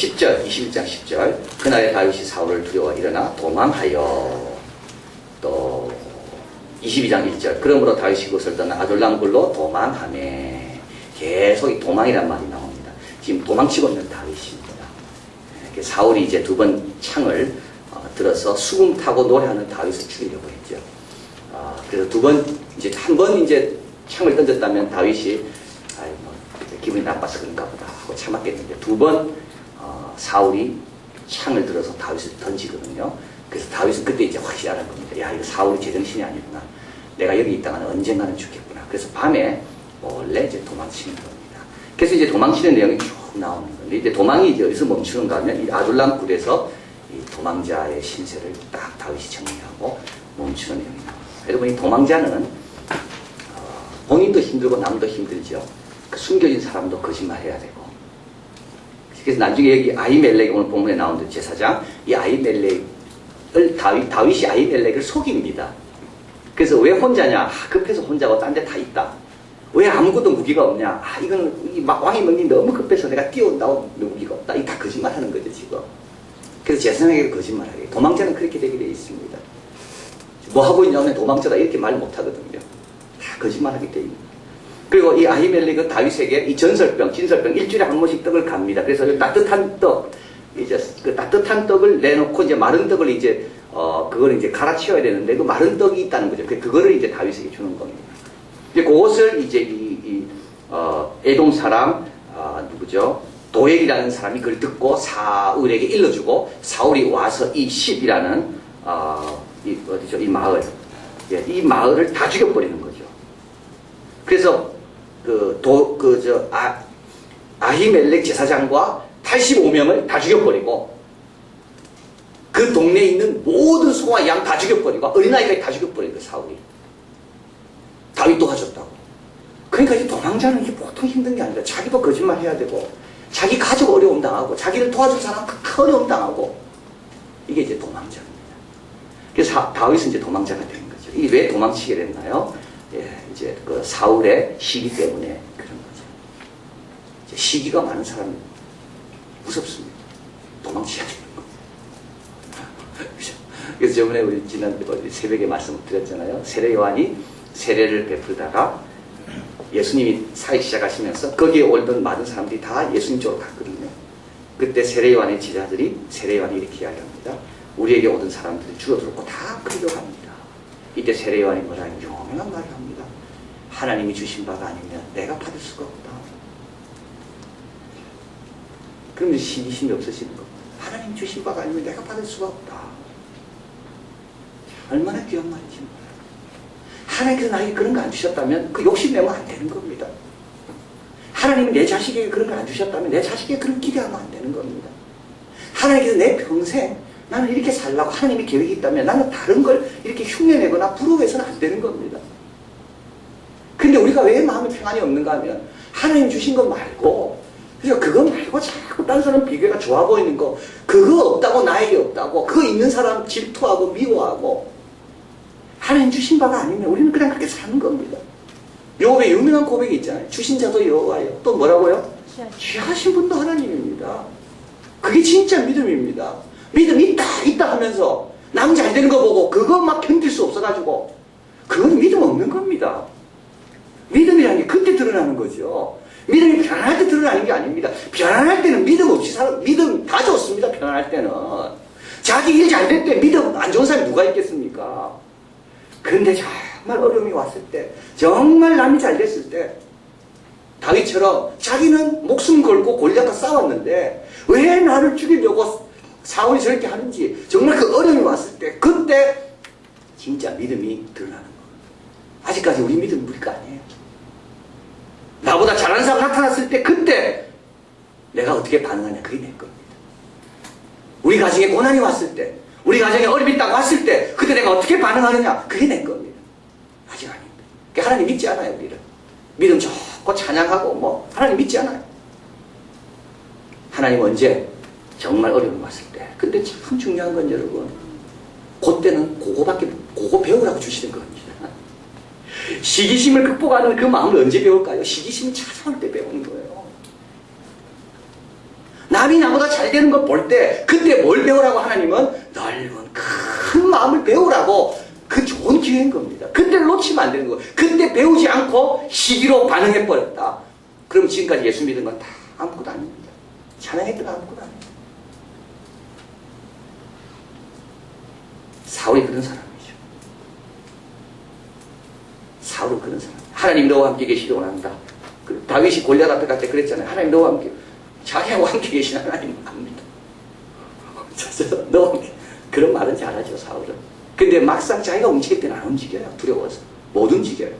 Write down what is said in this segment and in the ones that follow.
10절, 21장 10절. 그날에 다윗이 사울을 두려워 일어나 도망하여. 또 22장 1절. 그러므로 다윗이 그것을 떠나 아둘람 굴로 도망하매. 계속 이 도망이란 말이 나옵니다. 지금 도망치고 있는 다윗입니다. 사울이 이제 두 번 창을 들어서 수금 타고 노래하는 다윗을 죽이려고 했죠. 그래서 두 번, 이제 한 번 이제 창을 던졌다면 다윗이 뭐 기분이 나빠서 그런가 보다 하고 참았겠는데 두 번 사울이 창을 들어서 다윗을 던지거든요. 그래서 다윗은 그때 이제 확실히 알은 겁니다. 야, 이거 사울이 제정신이 아니구나. 내가 여기 있다가는 언젠가는 죽겠구나. 그래서 밤에 몰래 이제 도망치는 겁니다. 그래서 이제 도망치는 내용이 쭉 나오는 건데, 이제 도망이 이제 어디서 멈추는가 하면 이 아둘람 굴에서 이 도망자의 신세를 딱 다윗이 정리하고 멈추는 내용이 나옵니다. 여러분, 이 도망자는 본인도 힘들고 남도 힘들죠. 그 숨겨진 사람도 거짓말해야 되고. 그래서 나중에 여기 아히멜렉, 오늘 본문에 나오는 제사장, 이 아히멜렉을 다윗이 아히멜렉을 속입니다. 그래서 왜 혼자냐? 급해서 혼자고 딴 데 다 있다. 왜 아무것도 무기가 없냐? 이거는 왕이 먹니 너무 급해서 내가 뛰어온다고 무기가 없다. 이게 다 거짓말하는 거죠, 지금. 그래서 제사장에게 거짓말하게. 도망자는 그렇게 되게 되어 있습니다. 뭐 하고 있냐면 도망자다 이렇게 말 못하거든요. 다 거짓말하기 때문에. 그리고 이 아히멜렉은 다윗에게 이 전설병, 진설병 일주일에 한 번씩 떡을 갑니다. 그래서 따뜻한 떡, 이제 그 따뜻한 떡을 내놓고 이제 마른 떡을 이제 그걸 이제 갈아치워야 되는데 그 마른 떡이 있다는 거죠. 그거를 이제 다윗에게 주는 겁니다. 이제 그것을 이제 에돔 사람 누구죠? 도액이라는 사람이 그걸 듣고 사울에게 일러주고 사울이 와서 이 십이라는 어디죠? 이 마을, 이 마을을 다 죽여버리는 거죠. 그래서 아히멜렉 제사장과 85명을 다 죽여버리고 그 동네에 있는 모든 소와 양 다 죽여버리고 어린아이까지 다 죽여버린 거 사울이. 다윗도 가졌다고. 그러니까 이 도망자는 이게 보통 힘든 게 아니라 자기도 거짓말 해야 되고 자기 가족 어려움 당하고 자기를 도와줄 사람 다 어려움 당하고 이게 이제 도망자입니다. 그래서 다윗은 이제 도망자가 된 거죠. 이게 왜 도망치게 됐나요? 이제 그 사울의 시기 때문에 그런 거죠. 이제 시기가 많은 사람은 무섭습니다. 도망쳐야 되는 거죠. 그래서 저번에 우리 지난 새벽에 말씀을 드렸잖아요. 세례 요한이 세례를 베풀다가 예수님이 사역 시작하시면서 거기에 올던 많은 사람들이 다 예수님 쪽으로 갔거든요. 그때 세례 요한의 제자들이 세례 요한이 이렇게 이야기합니다. 우리에게 오던 사람들이 줄어들었고 다 끌려갑니다. 이때 세례 요한이 뭐라 유명한 말을 합니다. 하나님이 주신 바가 아니면 내가 받을 수가 없다. 그러면 시기심이 없어지는 겁니다. 하나님 주신 바가 아니면 내가 받을 수가 없다. 얼마나 귀한 말인지 몰라요. 하나님께서 나에게 그런 거 안 주셨다면 그 욕심내면 안 되는 겁니다. 하나님이 내 자식에게 그런 거 안 주셨다면 내 자식에게 그런 기대하면 안 되는 겁니다. 하나님께서 내 평생 나는 이렇게 살라고 하나님이 계획이 있다면 나는 다른 걸 이렇게 흉내내거나 부러워해서는 안 되는 겁니다. 근데 우리가 왜 마음에 평안이 없는가 하면 하나님 주신 거 말고 그래서 그거 말고 자꾸 다른 사람 비교가 좋아 보이는 거 그거 없다고 나에게 없다고 그거 있는 사람 질투하고 미워하고 하나님 주신 바가 아니면 우리는 그냥 그렇게 사는 겁니다. 욥의 유명한 고백이 있잖아요. 주신 자도 여호와예요. 또 뭐라고요? 취하신 분도 하나님입니다. 그게 진짜 믿음입니다. 믿음 있다 하면서 남 잘 되는 거 보고 그거 막 견딜 수 없어가지고 그건 믿음 없는 겁니다. 믿음이라는 게 그때 드러나는 거죠. 믿음이 편안할 때 드러나는 게 아닙니다. 편안할 때는 믿음 없이 믿음 다 좋습니다. 편안할 때는 자기 일 잘 될 때 믿음 안 좋은 사람이 누가 있겠습니까? 그런데 정말 어려움이 왔을 때 정말 남이 잘 됐을 때 다윗처럼 자기는 목숨 걸고 골리앗과 싸웠는데 왜 나를 죽이려고 사울이 저렇게 하는지 정말 그 어려움이 왔을 때 그때 진짜 믿음이 드러나는 거예요. 아직까지 우리 믿음은 우리 거 아니에요. 나보다 잘하는 사람 나타났을 때 그때 내가 어떻게 반응하냐 그게 내 겁니다. 우리 가정에 고난이 왔을 때 우리 가정에 어려움이 딱 왔을 때 그때 내가 어떻게 반응하느냐 그게 내 겁니다. 아직 아닙니다. 그러니까 하나님 믿지 않아요. 우리는 믿음 좋고 찬양하고 뭐 하나님 믿지 않아요. 하나님 언제 정말 어려움이 왔을 때 근데 참 중요한 건 여러분 그때는 그거 배우라고 주시는 겁니다. 시기심을 극복하는 그 마음을 언제 배울까요? 시기심이 찾아올 때 배우는 거예요. 남이 나보다 잘 되는 걸 볼 때 그때 뭘 배우라고 하나님은 넓은 큰 마음을 배우라고 그 좋은 기회인 겁니다. 그때를 놓치면 안 되는 거예요. 그때 배우지 않고 시기로 반응해버렸다. 그럼 지금까지 예수 믿은 건 다 아무것도 아닙니다. 찬양했던 아무것도 아닙니다. 사울이 그런 사람이죠. 사울은 그런 사람. 하나님 너와 함께 계시기 원한다. 다윗이 골리앗 앞에 갈 때 그랬잖아요. 하나님 너와 함께, 자기하고 함께 계신 하나님 압니다. 너와 함께. 그런 말은 잘하죠, 사울은. 근데 막상 자기가 움직일 때는 안 움직여요. 두려워서. 못 움직여요.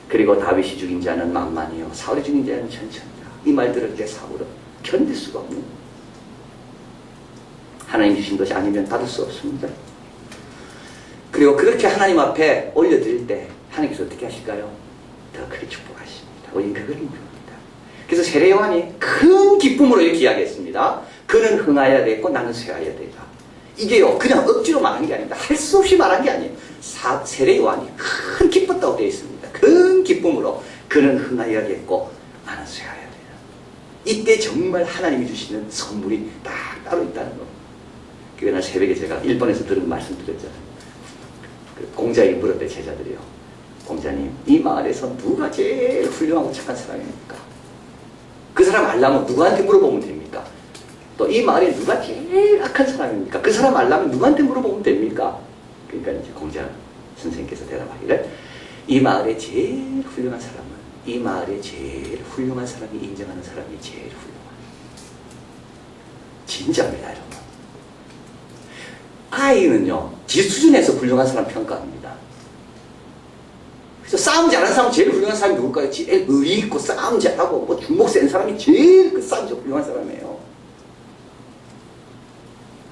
그리고 다윗이 죽인 자는 만만이요, 사울이 죽인 자는 천천이다. 이 말 들을 때 사울은 견딜 수가 없는 거예요. 하나님 주신 것이 아니면 받을 수 없습니다. 그리고 그렇게 하나님 앞에 올려드릴 때 하나님께서 어떻게 하실까요? 더 크게 축복하십니다. 우리는 그걸 모릅니다. 그래서 세례 요한이 큰 기쁨으로 이렇게 이야기했습니다. 그는 흥하여야 되고 나는 쇠하여야 되다. 이게요, 그냥 억지로 말한 게 아닙니다. 할 수 없이 말한 게 아니에요. 세례 요한이 큰 기뻤다고 되어 있습니다. 큰 기쁨으로 그는 흥하여야겠고 나는 쇠하여야 되다. 이때 정말 하나님이 주시는 선물이 딱 따로 있다는 겁니다. 그날 새벽에 제가 일본에서 들은 말씀 드렸잖아요. 그 공자에게 물었대, 제자들이요. 공자님, 이 마을에서 누가 제일 훌륭하고 착한 사람입니까? 그 사람 알려면 누구한테 물어보면 됩니까? 또 이 마을에 누가 제일 악한 사람입니까? 그 사람 알려면 누구한테 물어보면 됩니까? 그러니까 이제 공자 선생님께서 대답하기를, 이 마을에 제일 훌륭한 사람은, 이 마을에 제일 훌륭한 사람이 인정하는 사람이 제일 훌륭한. 진짜입니다, 여러분. 아이는요, 지 수준에서 훌륭한 사람 평가합니다. 그래서 싸움 잘하는 사람은 제일 훌륭한 사람이 누굴까요? 제일 의리 있고 싸움 잘하고 뭐 주먹 센 사람이 제일 그 싸움 잘 훌륭한 사람이에요.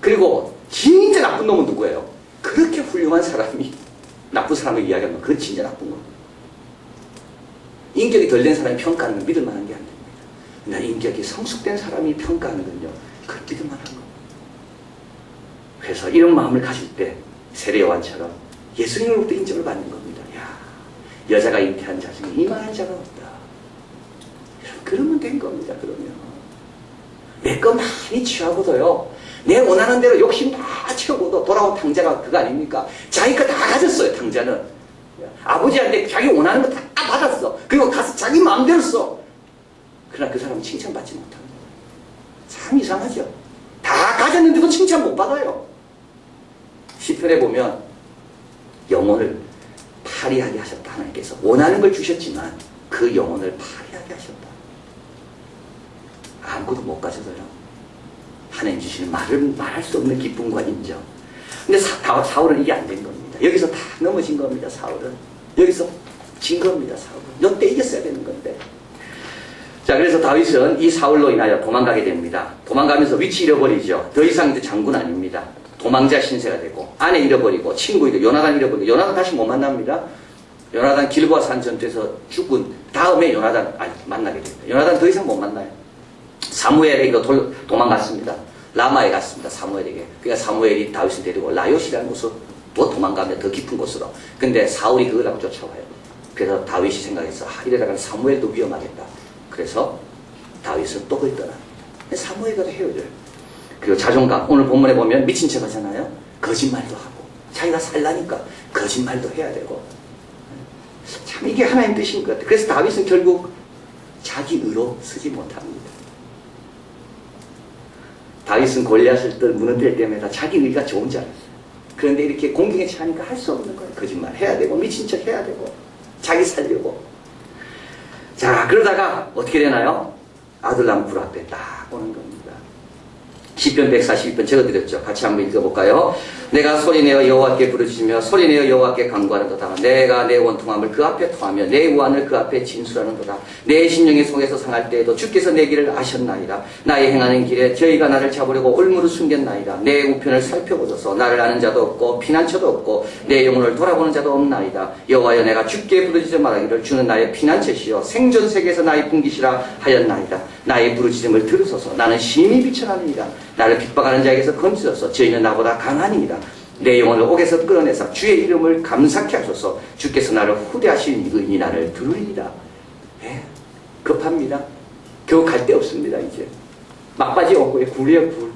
그리고 진짜 나쁜 놈은 누구예요? 그렇게 훌륭한 사람이 나쁜 사람을 이야기하면 그건 진짜 나쁜 겁니다. 인격이 덜 된 사람이 평가하는 건 믿을 만한 게 안 됩니다. 그러나 인격이 성숙된 사람이 평가하는 건요, 그건 믿을 만한 겁니다. 그래서 이런 마음을 가질 때 세례 요한처럼 예수님으로부터 인정을 받는 겁니다. 야, 여자가 잉태한 자 중에 이만한 자가 없다. 그러면 된 겁니다. 그러면 내 거 많이 취하고도요, 내 원하는 대로 욕심 다 채우고도 돌아온 탕자가 그거 아닙니까? 자기 거 다 가졌어요. 탕자는 아버지한테 자기 원하는 거 다 받았어. 그리고 가서 자기 마음대로 써. 그러나 그 사람은 칭찬받지 못합니다. 참 이상하죠. 다 가졌는데도 칭찬 못 받아요. 시편에 보면 영혼을 파리하게 하셨다. 하나님께서 원하는 걸 주셨지만 그 영혼을 파리하게 하셨다. 아무것도 못 가져서요, 하나님 주시는 말할 수 없는 기쁨과 인정. 근데 사울은 이게 안 된 겁니다. 여기서 다 넘어진 겁니다. 사울은 여기서 진 겁니다. 사울은 이때 이겼어야 되는 건데. 자, 그래서 다윗은 이 사울로 인하여 도망가게 됩니다. 도망가면서 위치 잃어버리죠. 더 이상 이제 장군 아닙니다. 도망자 신세가 되고, 아내 잃어버리고, 친구 요나단 잃어버리고, 요나단 다시 못 만납니다. 요나단 길보아 산 전투에서 죽은 다음에 요나단 만나게 됩니다. 요나단 더 이상 못 만나요. 사무엘에게도 도망갔습니다. 라마에 갔습니다. 사무엘에게. 그러니까 사무엘이 다윗을 데리고 라요시라는 곳으로 또 도망가면 더 깊은 곳으로. 근데 사울이 그걸 하고 쫓아와요. 그래서 다윗이 생각했어. 이러다가 사무엘도 위험하겠다. 그래서 다윗은 또 그걸 떠납니다. 사무엘과도 헤어져요. 그리고 자존감, 오늘 본문에 보면 미친 척 하잖아요. 거짓말도 하고, 자기가 살라니까 거짓말도 해야 되고. 참 이게 하나님 뜻인 것 같아요. 그래서 다윗은 결국 자기 의로 쓰지 못합니다. 다윗은 골리앗을 무너뜨릴 때마다 자기 의가 좋은 줄 알았어요. 그런데 이렇게 공경에 처하니까 할 수 없는 거예요. 거짓말 해야 되고, 미친 척 해야 되고, 자기 살려고. 자, 그러다가 어떻게 되나요? 아둘람 굴 앞에 딱 오는 겁니다. 시편 142편 적어드렸죠. 같이 한번 읽어볼까요? 내가 소리내어 여호와께 부르짖으며 소리내어 여호와께 간구하는도다. 내가 내 원통함을 그 앞에 토하며 내 우환을 그 앞에 진술하는도다. 내 심령이 속에서 상할 때에도 주께서 내 길을 아셨나이다. 나의 행하는 길에 저희가 나를 잡으려고 올무를 숨겼나이다. 내 우편을 살펴보소서. 나를 아는 자도 없고 피난처도 없고 내 영혼을 돌아보는 자도 없나이다. 여호와여, 내가 주께 부르짖어 말하기를 주는 나의 피난처시여 생존세계에서 나의 분기시라 하였나이다. 나의 부르짖음을 들으소서. 나는 심히 비천하니이다. 나를 핍박하는 자에게서 건지소서. 저희는 나보다 강하니이다. 내 영혼을 옥에서 끌어내사 주의 이름을 감사케 하소서. 주께서 나를 후대하시니 의인이 나를 들으리이다. 예, 급합니다. 겨우 갈 데 없습니다, 이제. 막바지 없고, 굴이에요, 굴.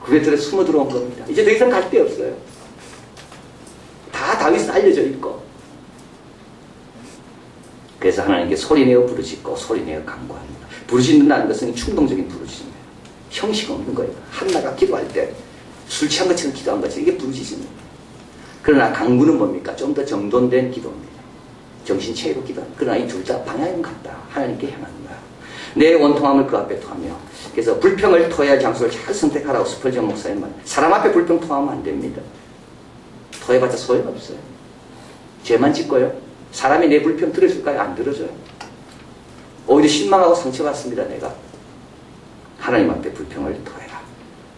굴에 들어 숨어 들어온 겁니다. 이제 더 이상 갈 데 없어요. 다 다윗은 알려져 있고. 그래서 하나님께 소리내어 부르짖고 소리내어 간구합니다. 부르짖는다는 것은 충동적인 부르짖음이에요. 형식 없는 거예요. 한나가 기도할 때 술 취한 것처럼 기도한 것처럼 이게 부르짖음이에요. 그러나 간구는 뭡니까? 좀 더 정돈된 기도입니다. 정신체로 기도합니다. 그러나 이 둘 다 방향은 같다. 하나님께 향한다. 내 원통함을 그 앞에 토하며. 그래서 불평을 토해야 할 장소를 잘 선택하라고 스펄전 목사님 말. 사람 앞에 불평 토하면 안 됩니다. 토해봤자 소용없어요. 죄만 짓고요. 사람이 내 불평 들어줄까요? 안 들어줘요. 오히려 실망하고 상처받습니다. 내가. 하나님 앞에 불평을 토해라.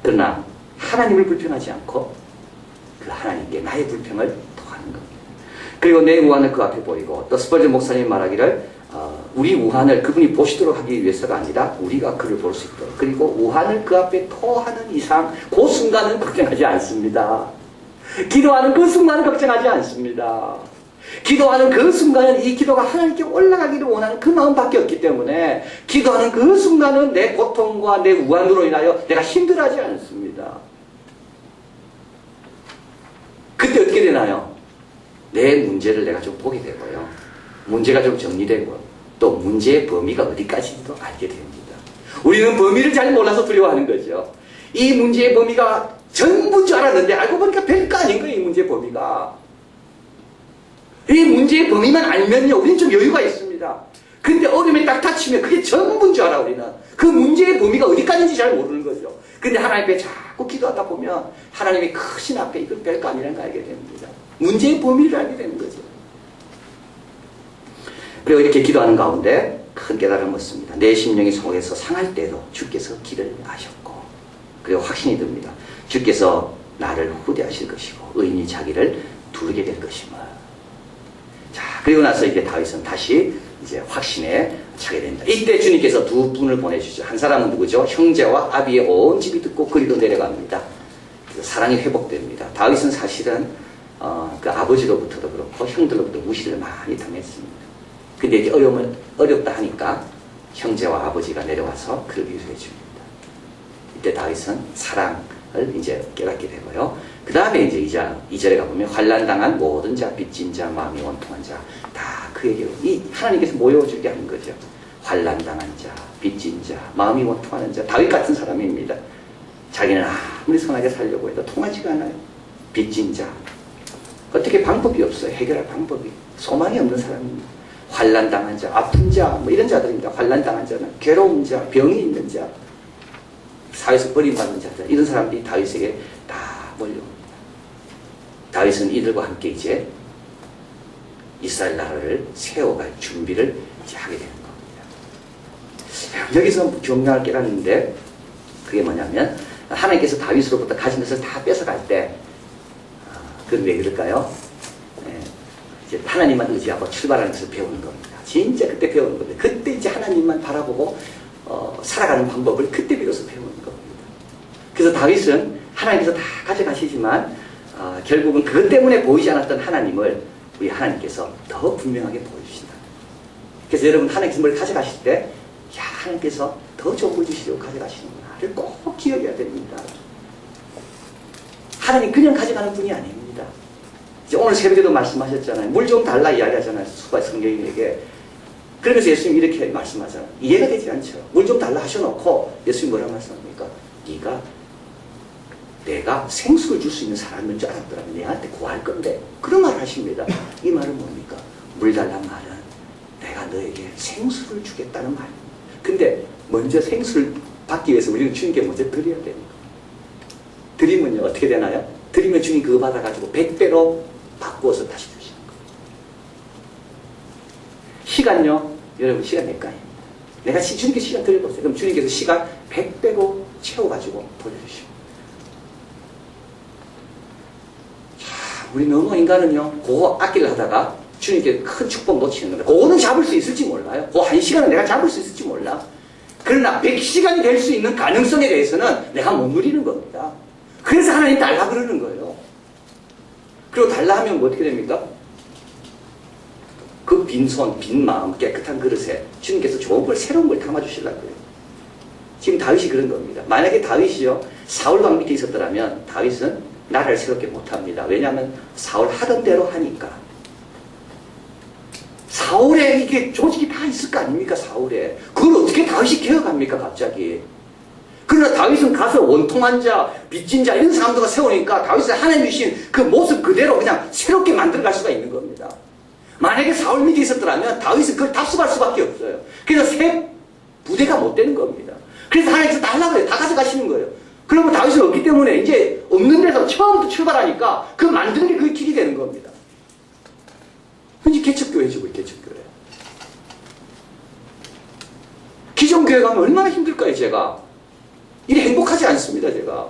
그러나 하나님을 불평하지 않고 그 하나님께 나의 불평을 토하는 겁니다. 그리고 내 우환을 그 앞에 보이고 또 스펄전 목사님 말하기를 우리 우환을 그분이 보시도록 하기 위해서가 아니라 우리가 그를 볼 수 있도록. 그리고 우환을 그 앞에 토하는 이상 그 순간은 걱정하지 않습니다. 기도하는 그 순간은 걱정하지 않습니다. 기도하는 그 순간은 이 기도가 하나님께 올라가기를 원하는 그 마음밖에 없기 때문에 기도하는 그 순간은 내 고통과 내 우환으로 인하여 내가 힘들어하지 않습니다. 그때 어떻게 되나요? 내 문제를 내가 좀 보게 되고요. 문제가 좀 정리되고 또 문제의 범위가 어디까지도 알게 됩니다. 우리는 범위를 잘 몰라서 두려워하는 거죠. 이 문제의 범위가 전부인 줄 알았는데 알고 보니까 별거 아닌 거예요. 이 문제의 범위가. 이 문제의 범위만 알면요 우리는 좀 여유가 있습니다. 근데 어려움에 딱 닥치면 그게 전부인 줄 알아. 우리는 그 문제의 범위가 어디까지인지 잘 모르는 거죠. 근데 하나님 앞에 자꾸 기도하다 보면 하나님이 크신 앞에 이건 별거 아니라는 걸 알게 됩니다. 문제의 범위를 알게 되는 거죠. 그리고 이렇게 기도하는 가운데 큰 깨달음을 얻습니다. 내 심령이 속에서 상할 때도 주께서 길을 아셨고, 그리고 확신이 듭니다. 주께서 나를 후대하실 것이고 의인이 자기를 두르게 될 것임을. 자, 그리고 나서 이제 다윗은 다시 이제 확신에 차게 됩니다. 이때 주님께서 두 분을 보내주죠. 한 사람은 누구죠? 형제와 아비의 온 집이 듣고 그리로 내려갑니다. 그래서 사랑이 회복됩니다. 다윗은 사실은 그 아버지로부터도 그렇고 형들로부터 무시를 많이 당했습니다. 근데 이게 어렵다 하니까 형제와 아버지가 내려와서 그를 위로해 줍니다. 이때 다윗은 사랑을 이제 깨닫게 되고요. 그 다음에 이제 2절에 가보면 환난당한 모든 자, 빚진 자, 마음이 원통한 자 다 그에게로 이 하나님께서 모여주게 하는 거죠. 환난당한 자, 빚진 자, 마음이 원통하는 자, 다윗 같은 사람입니다. 자기는 아무리 선하게 살려고 해도 통하지가 않아요. 빚진 자, 어떻게 방법이 없어요. 해결할 방법이. 소망이 없는 사람입니다. 환난당한 자, 아픈 자, 뭐 이런 자들입니다. 환난당한 자는 괴로운 자, 병이 있는 자, 사회에서 버림받는 자들, 이런 사람들이 다윗에게 다 몰려옵니다. 다윗은 이들과 함께 이제 이스라엘 나라를 세워갈 준비를 이제 하게 되는 겁니다. 여기서 중요한 깨닫는데 그게 뭐냐면 하나님께서 다윗으로부터 가진 것을 다 뺏어갈 때 그건 왜 그럴까요? 이제 하나님만 의지하고 출발하는 것을 배우는 겁니다. 진짜 그때 배우는 겁니다. 그때 이제 하나님만 바라보고 살아가는 방법을 그때 비로소 배우는 겁니다. 그래서 다윗은 하나님께서 다 가져가시지만 결국은 그것 때문에 보이지 않았던 하나님을 우리 하나님께서 더 분명하게 보여주신다. 그래서 여러분 하나님께서 뭘 가져가실 때 하나님께서 더 좋은 걸 주시려고 가져가시는구나를 꼭 기억해야 됩니다. 하나님 그냥 가져가는 분이 아닙니다. 이제 오늘 새벽에도 말씀하셨잖아요. 물 좀 달라 이야기하잖아요. 수가 성경인에게. 그러면서 예수님이 이렇게 말씀하잖아요. 이해가 되지 않죠. 물 좀 달라 하셔놓고 예수님이 뭐라고 말씀합니까? 내가 생수를 줄 수 있는 사람인 줄 알았더라면 내한테 구할 건데 그런 말을 하십니다. 이 말은 뭡니까? 물 달란 말은 내가 너에게 생수를 주겠다는 말입니다. 근데 먼저 생수를 받기 위해서 우리는 주님께 먼저 드려야 됩니다. 드리면요 어떻게 되나요? 드리면 주님 그거 받아가지고 100배로 바꾸어서 다시 주시는 거예요. 시간요? 여러분 시간 몇 가입니다. 내가 주님께 시간 드려보세요. 그럼 주님께서 시간 100배로 채워가지고 돌려주십니다. 자, 우리 너무 인간은요 그거 악기를 하다가 주님께 큰 축복 놓치는 겁니다. 그거는 잡을 수 있을지 몰라요. 그 1시간은 내가 잡을 수 있을지 몰라. 그러나 100시간이 될 수 있는 가능성에 대해서는 내가 못 누리는 겁니다. 그래서 하나님 달라 그러는 거예요. 그리고 달라 하면 뭐 어떻게 됩니까? 그 빈손, 빈 마음, 깨끗한 그릇에 주님께서 좋은 걸, 새로운 걸 담아주시려고요. 지금 다윗이 그런 겁니다. 만약에 다윗이요, 사울 왕 밑에 있었더라면 다윗은 나라를 새롭게 못합니다. 왜냐하면 사울 하던 대로 하니까. 사울에 이게 조직이 다 있을 거 아닙니까, 사울에. 그걸 어떻게 다윗이 개혁합니까, 갑자기. 그러나 다윗은 가서 원통한 자, 빚진 자 이런 사람들과 세우니까 다윗은 하나님 주신 그 모습 그대로 그냥 새롭게 만들어갈 수가 있는 겁니다. 만약에 사울 밑에 있었더라면 다윗은 그걸 답습할 수밖에 없어요. 그래서 새 부대가 못 되는 겁니다. 그래서 하나님께서 다 하려고 해요. 다 가져가시는 거예요. 그러면 다윗은 없기 때문에 이제 없는 데서 처음부터 출발하니까 그 만드는 게 그게 길이 되는 겁니다. 현재 개척교회죠, 개척교회. 기존 교회 가면 얼마나 힘들까요, 제가? 이래 행복하지 않습니다, 제가.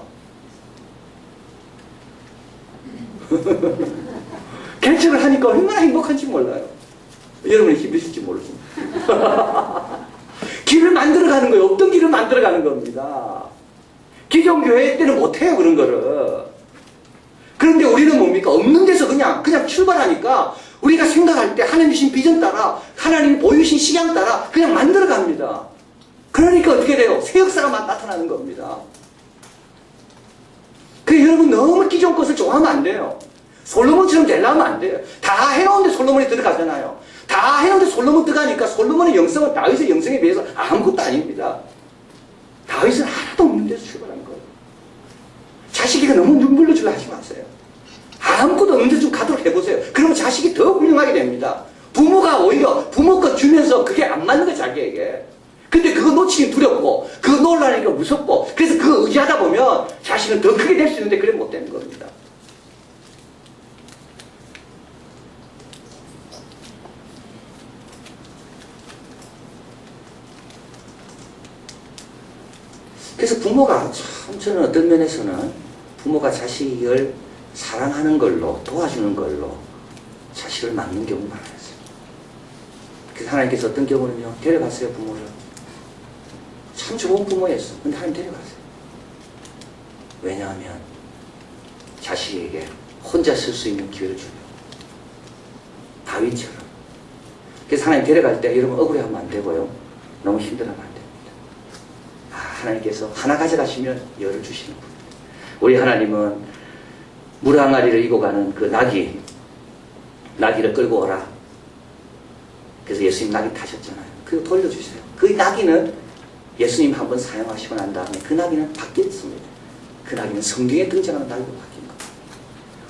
개척을 하니까 얼마나 행복한지 몰라요. 여러분이 힘드실지 모르겠습니다. 길을 만들어가는 거예요. 없던 길을 만들어가는 겁니다. 기존 교회 때는 못해요, 그런 거를. 그런데 우리는 뭡니까? 없는 데서 그냥 출발하니까 우리가 생각할 때 하나님 주신 비전 따라, 하나님이 보여주신 식양 따라 그냥 만들어갑니다. 그러니까 어떻게 돼요? 새 역사가 나타나는 겁니다. 그래서 여러분 너무 기존 것을 좋아하면 안 돼요. 솔로몬처럼 되려면 안 돼요. 다 해놓은데 솔로몬이 들어가잖아요. 다 해놓은데 솔로몬 들어가니까 솔로몬의 영성은 다윗의 영성에 비해서 아무것도 아닙니다. 다윗은 하나도 없는 데서 출발한 거예요. 자식이가 너무 눈물로 주려 하지 마세요. 아무것도 없는 데서 좀 가도록 해보세요. 그러면 자식이 더 훌륭하게 됩니다. 부모가 오히려 부모 것 주면서 그게 안 맞는 거예요, 자기에게. 근데 그거 놓치긴 두렵고 그거 놓으려니까 무섭고 그래서 그거 의지하다 보면 자식은 더 크게 될 수 있는데 그래 못 되는 겁니다. 그래서 부모가 참 저는 어떤 면에서는 부모가 자식을 사랑하는 걸로 도와주는 걸로 자식을 막는 경우가 많았어요. 그래서 하나님께서 어떤 경우는요, 데려갔어요, 부모를. 참 좋은 부모였어. 근데 하나님 데려갔어요. 왜냐하면 자식에게 혼자 쓸 수 있는 기회를 주려고. 다윗처럼. 그래서 하나님 데려갈 때 여러분 억울해하면 안 되고요. 너무 힘들어하면 안 됩니다. 하나님께서 하나 가져가시면 열을 주시는 분입니다. 우리 하나님은 물 항아리를 이고 가는 그 나귀를 끌고 오라. 그래서 예수님 나귀 타셨잖아요. 그거 돌려주세요. 그 나귀는 예수님 한번 사용하시고 난 다음에 그 나귀는 바뀌었습니다. 그 나귀는 성경에 등장하는 나귀로 바뀐 겁니다.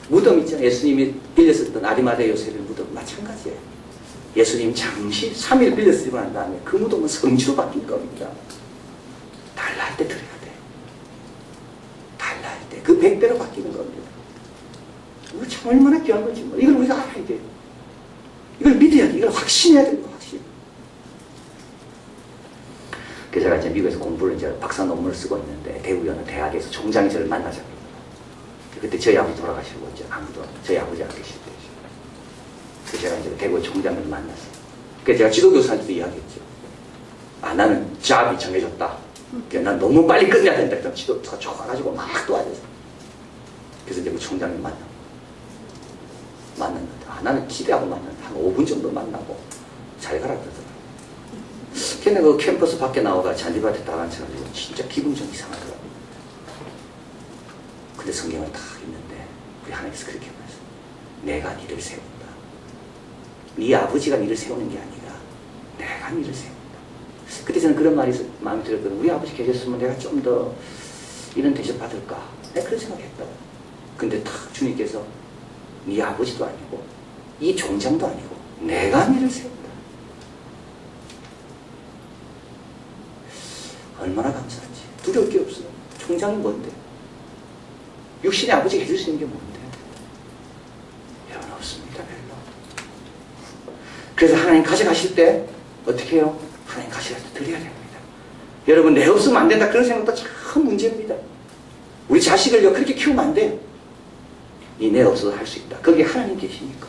무덤 있잖아요. 예수님이 빌렸었던 아리마대 요셉의 무덤 마찬가지예요. 예수님 잠시 3일 빌렸으고 난 다음에 그 무덤은 성지로 바뀐 겁니다. 달라 할 때 드려야 돼. 달라 할 때 그 100배로 바뀌는 겁니다. 이거 참 얼마나 귀한 건지 뭐. 이걸 우리가 알아야 돼요. 이걸 믿어야 돼. 이걸 확신해야 됩니다. 확신. 그래서 제가 이제 미국에서 공부를 이제 박사 논문을 쓰고 있는데 대구에 어느 대학에서 총장이 저를 만나자고. 그때 저희 아버지 돌아가시고 이제 아무도 저희 아버지 안 계실 때죠. 그래서 제가 이제 대구 총장을 만났어요. 그래서 제가 지도교사한테도 이야기했죠. 나는 잡이 정해졌다. 난 너무 빨리 끝내야 된다. 그래서 지도가 좋아가지고 막 도와줘서. 그래서 이제 그 총장을 만났는데 나는 기대하고 만났는데 한 5분 정도 만나고 잘 가라 그러더라고요. 걔네 그 캠퍼스 밖에 나와가 잔디밭에 딱 앉혀가지고 진짜 기분이 좀 이상하더라고요. 근데 성경은 다 있는데 우리 하나님께서 그렇게 말했어요. 내가 니를 세운다. 네 아버지가 니를 세우는 게 아니라 내가 니를 세운다. 그때 저는 그런 말이 마음에 들었거든요. 우리 아버지 계셨으면 내가 좀 더 이런 대접 받을까? 내가 그런 생각했다. 근데 탁 주님께서 네 아버지도 아니고 이 종장도 아니고 내가 니를 세운다. 얼마나 감사한지. 두려울 게 없어요. 총장이 뭔데? 육신의 아버지가 해줄 수 있는 게 뭔데? 여러분 없습니다. 별로. 그래서 하나님 가져가실 때 어떻게 해요? 하나님 가져갈 때 드려야 됩니다. 여러분 내 없으면 안 된다 그런 생각도 참 문제입니다. 우리 자식을요 그렇게 키우면 안 돼요. 이 내 없어도 할 수 있다. 거기에 하나님 계시니까.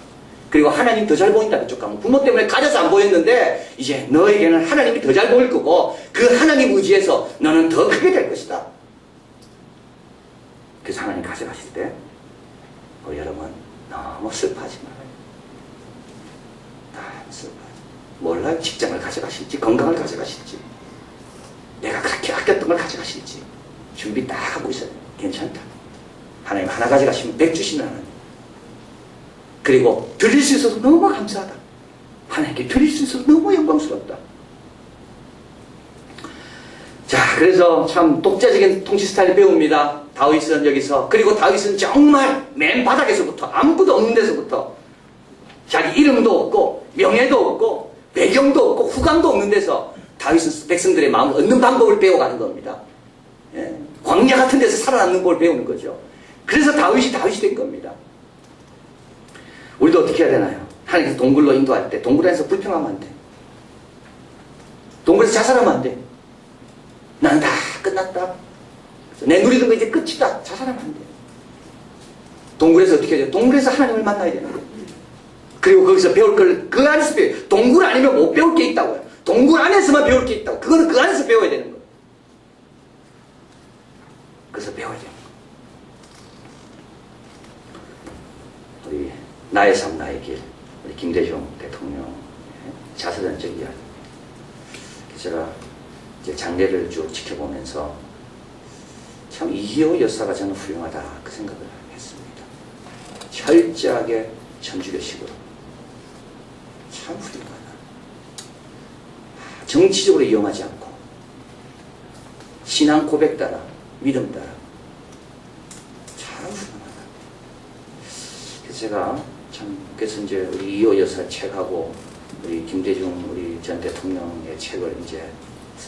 그리고 하나님 더 잘 보인다. 그쪽 가면 부모 때문에 가져서 안 보였는데 이제 너에게는 하나님이 더 잘 보일 거고 그 하나님 의지에서 너는 더 크게 될 것이다. 그래서 하나님 가져가실 때 여러분 너무 슬퍼하지 말아요. 안쓰러워요. 몰라요. 직장을 가져가실지 건강을 가져가실지 내가 그렇게 아꼈던 걸 가져가실지 준비 딱 하고 있어요. 괜찮다. 하나님 하나 가져가시면 100 주시는 하나님. 그리고 드릴 수 있어서 너무 감사하다. 하나님께 드릴 수 있어서 너무 영광스럽다. 자, 그래서 참 독자적인 통치 스타일을 배웁니다. 다윗은 여기서. 그리고 다윗은 정말 맨 바닥에서부터 아무것도 없는 데서부터 자기 이름도 없고 명예도 없고 배경도 없고 후광도 없는 데서 다윗은 백성들의 마음을 얻는 방법을 배워가는 겁니다. 예? 광야 같은 데서 살아남는 걸 배우는 거죠. 그래서 다윗이 된 겁니다. 우리도 어떻게 해야 되나요? 하나님께서 동굴로 인도할 때 동굴 안에서 불평하면 안 돼. 동굴에서 자살하면 안 돼. 나는 다 끝났다. 내 누리던 거 이제 끝이다. 자살하면 안 돼. 동굴에서 어떻게 해야 돼? 동굴에서 하나님을 만나야 되는 거예요. 그리고 거기서 배울 걸 그 안에서 배워요. 동굴 아니면 못 배울 게 있다고요. 동굴 안에서만 배울 게 있다고. 그거는 그 안에서 배워야 되는 거예요. 그래서 배워야 돼요. 우리 나의 삶 나의 길 우리 김대중 대통령 자서전적 이야기. 제가 이제 장례를 쭉 지켜보면서 참 이희호 여사가 저는 훌륭하다 그 생각을 했습니다. 철저하게 천주교식으로 참 훌륭하다. 정치적으로 이용하지 않고 신앙 고백 따라 믿음 따라 참 훌륭하다. 그래서 제가 참 그래서 이제 우리 이희호 여사 책하고 우리 김대중 우리 전 대통령의 책을 이제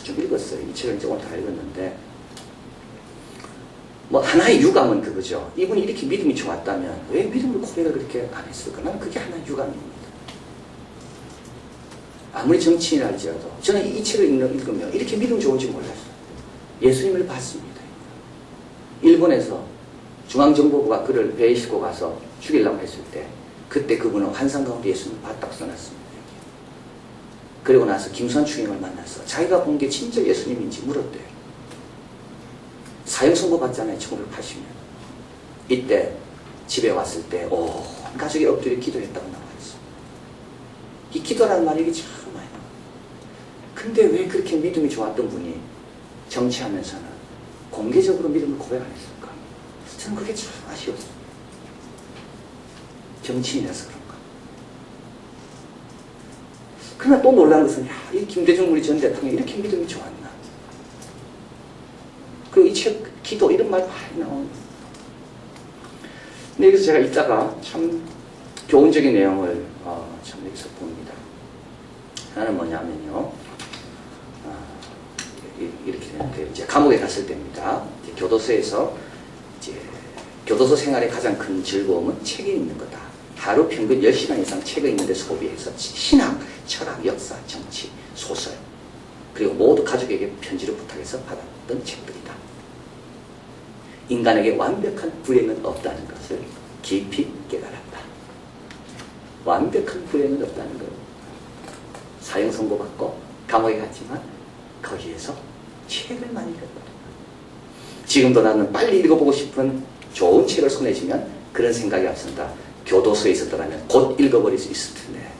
좀 읽었어요. 이 책을 이제 오늘 다 읽었는데 뭐 하나의 유감은 그거죠. 이분이 이렇게 믿음이 좋았다면 왜 믿음을 고백을 그렇게 안 했을까? 나는 그게 하나의 유감입니다. 아무리 정치인이랄지라도 저는 이 책을 읽으면 이렇게 믿음 좋은지 몰랐어요. 예수님을 봤습니다. 일본에서 중앙정보부가 그를 배에 싣고 가서 죽이려고 했을 때 그때 그분은 환상 가운데 예수님을 봤다고 써놨습니다. 그리고 나서 김수환 총영을 만나서 자기가 본 게 진짜 예수님인지 물었대요. 사형 선고 받잖아요. 1980년. 이때 집에 왔을 때 온 가족이 엎드려 기도했다고 나와있어. 이 기도라는 말이 이게 참 많이 나와요. 근데 왜 그렇게 믿음이 좋았던 분이 정치하면서는 공개적으로 믿음을 고백 안 했을까? 저는 그게 참 아쉬웠어요. 정치인이라서 그런가. 그러나 또 놀란 것은 이 김대중 우리 전 대통령이 이렇게 믿음이 좋았나. 그리고 이 책 기도 이런 말 많이 나오는. 근데 여기서 제가 읽다가 참 교훈적인 내용을 참 여기서 봅니다. 하나는 뭐냐면요. 이렇게 되는데 이제 감옥에 갔을 때입니다. 이제 교도소에서 이제 교도소 생활의 가장 큰 즐거움은 책이 읽는 거다. 하루 평균 10시간 이상 책을 읽는데 소비해서 신학, 철학, 역사, 정치, 소설 그리고 모두 가족에게 편지를 부탁해서 받았던 책들이다. 인간에게 완벽한 불행은 없다는 것을 깊이 깨달았다. 완벽한 불행은 없다는 것. 사형 선고받고 감옥에 갔지만 거기에서 책을 많이 읽었거든요. 지금도 나는 빨리 읽어보고 싶은 좋은 책을 손에 쥐면 그런 생각이 앞선다. 교도소에 있었더라면 곧 읽어버릴 수 있을 텐데.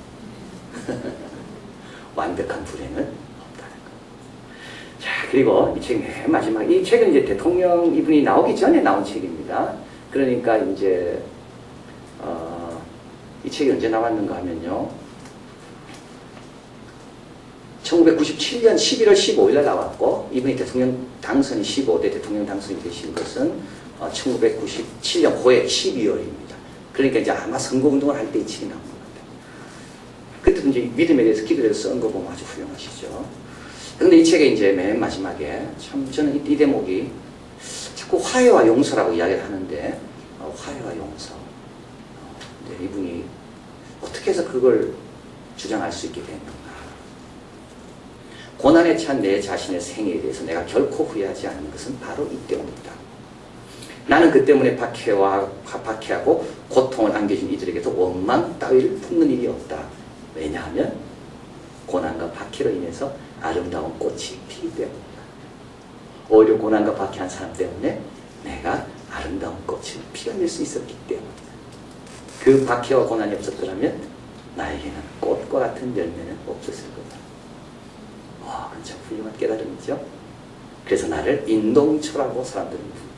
완벽한 불행은 없다는 것. 자, 그리고 이 책 맨 마지막. 이 책은 이제 대통령 이분이 나오기 전에 나온 책입니다. 그러니까 이제, 이 책이 언제 나왔는가 하면요. 1997년 11월 15일에 나왔고, 이분이 대통령 당선이 15대 대통령 당선이 되신 것은 1997년 9월 12월입니다. 그러니까 이제 아마 선거운동을 할 때 이 책이 나온 것 같아요. 그때도 이제 믿음에 대해서 기도해서 쓴 거 보면 아주 훌륭하시죠. 그런데 이 책의 이제 맨 마지막에 참 저는 이 대목이 자꾸 화해와 용서라고 이야기를 하는데, 화해와 용서. 근데 이분이 어떻게 해서 그걸 주장할 수 있게 됐는가. 고난에 찬 내 자신의 생애에 대해서 내가 결코 후회하지 않는 것은 바로 이 때문이다. 나는 그 때문에 박해하고 고통을 안겨준 이들에게도 원망 따위를 품는 일이 없다. 왜냐하면 고난과 박해로 인해서 아름다운 꽃이 피기 때문이다. 오히려 고난과 박해한 사람 때문에 내가 아름다운 꽃을 피어낼 수 있었기 때문이다. 그 박해와 고난이 없었더라면 나에게는 꽃과 같은 열매는 없었을 거다. 와, 그건 참 훌륭한 깨달음이죠. 그래서 나를 인동초라고 사람들은 부릅니다.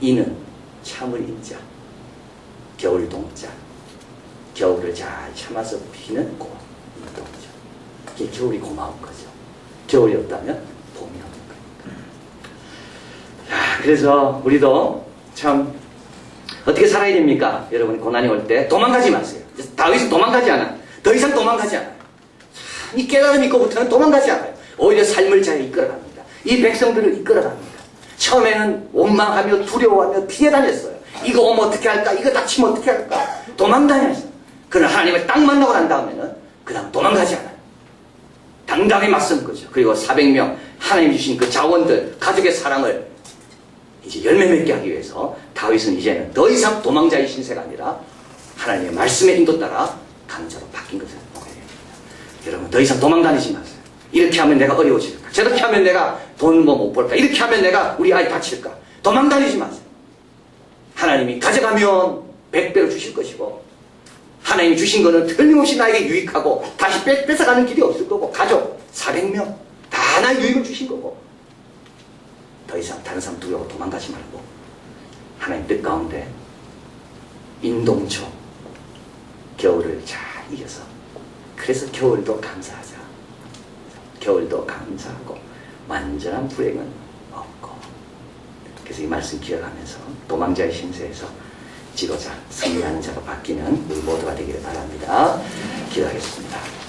인은 참을 인자, 겨울 동자, 겨울을 잘 참아서 피는 꽃, 인동초. 이게 겨울이 고마운 거죠. 겨울이 없다면 봄이 없는 거니까. 자, 그래서 우리도 참 어떻게 살아야 됩니까? 여러분, 고난이 올 때 도망가지 마세요. 다윗은 도망가지 않아요. 더 이상 도망가지 않아요. 이 깨달음이 있고부터는 도망가지 않아요. 오히려 삶을 잘 이끌어갑니다. 이 백성들을 이끌어갑니다. 처음에는 원망하며 두려워하며 피해 다녔어요. 이거 오면 어떻게 할까? 이거 다치면 어떻게 할까? 도망다녔어요. 그러나 하나님을 딱 만나고 난 다음에는 그 다음 도망가지 않아요. 당당히 맞선 거죠. 그리고 400명 하나님 주신 그 자원들, 가족의 사랑을 이제 열매 맺게 하기 위해서 다윗은 이제는 더 이상 도망자의 신세가 아니라 하나님의 말씀의 인도 따라 강자로 바뀐 것을 보게 됩니다. 여러분, 더 이상 도망다니지 마세요. 이렇게 하면 내가 어려워질까? 저렇게 하면 내가 돈 못 벌까? 이렇게 하면 내가 우리 아이 다칠까? 도망다니지 마세요. 하나님이 가져가면 100배로 주실 것이고, 하나님이 주신 거는 틀림없이 나에게 유익하고 다시 뺏어가는 길이 없을 거고, 가족 400명 다 나의 유익을 주신 거고, 더 이상 다른 사람 두려워 도망가지 말고 하나님 뜻 가운데 인동초 겨울을 잘 이겨서, 그래서 겨울도 감사하자. 겨울도 감사하고 완전한 불행은 없고. 그래서 이 말씀 기억하면서 도망자의 신세에서 지도자, 승리하는 자로 바뀌는 우리 모두가 되기를 바랍니다. 기도하겠습니다.